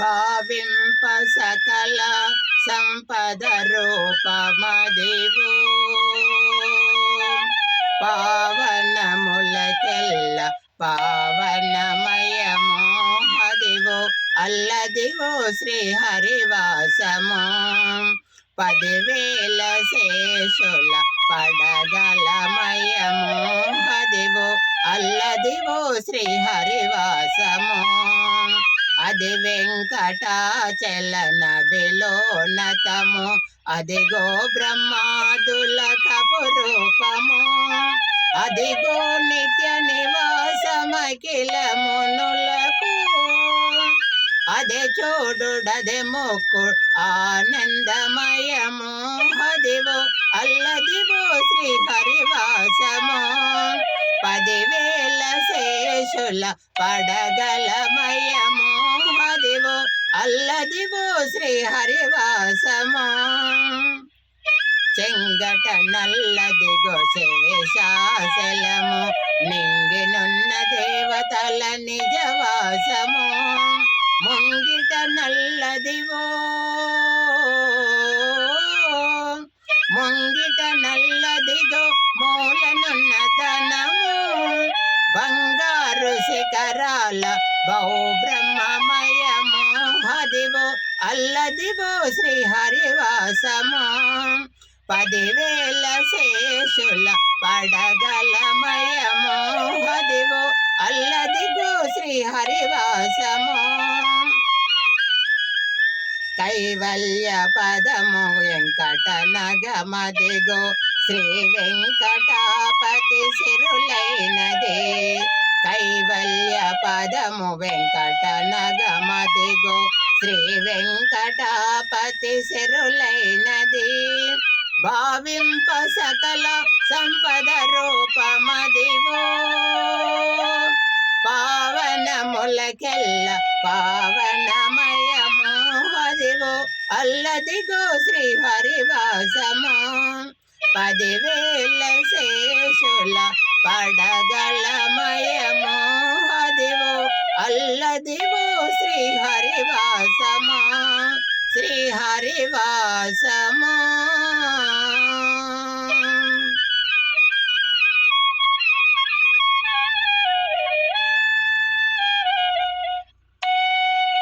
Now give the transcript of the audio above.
భావింప సకల సంపద రూపమదివో పావనములకెల్ల పావనమయము అదివో అల్లదివో శ్రీహరివాసము 10,000 శేషుల పడగలమయము అదివో అల్లదివో శ్రీహరివాసము అది వెంకటాచలన విలోనతము అదిగో బ్రహ్మాదుల కపురూపము అదిగో నిత్య నివాసమఖిల మునులకు అదే చూడుడదే మొక్కు ఆనందమయము అదివో అల్లదివో శ్రీహరివాసము 10,000 శేషుల పడగలమయము అదివో అల్లదివో శ్రీహరివాసము చెంగట నల్లదిగో శేషాచలము నింగినున్న దేవతల నిజవాసము ముంగిట నల్లదివో ముంగిట నల్లదిగో మూలనున్న ధనము బంగారు శిఖరాల బహుబ్రహ్మమయము అదివో అల్లదివో శ్రీహరివాసము 10,000 శేషుల పడగలమయము అదివో అల్లదిగో శ్రీహరివాసము కైవల్య పదము వెంకట నగమదిగో శ్రీ వెంకటాపతి సిరులైనది కైవల్య పదము వెంకట నగమదిగో శ్రీ వెంకటాపతి సిరులైనది భావింప సకల సంపద రూపమదివో పావనములకెల్ల పావనమయము అదివో అల్లదిగో శ్రీహరివాసము 10,000 శేషుల పడగలమయము అదివో అల్లదివో శ్రీహరివాసము శ్రీహరివాసము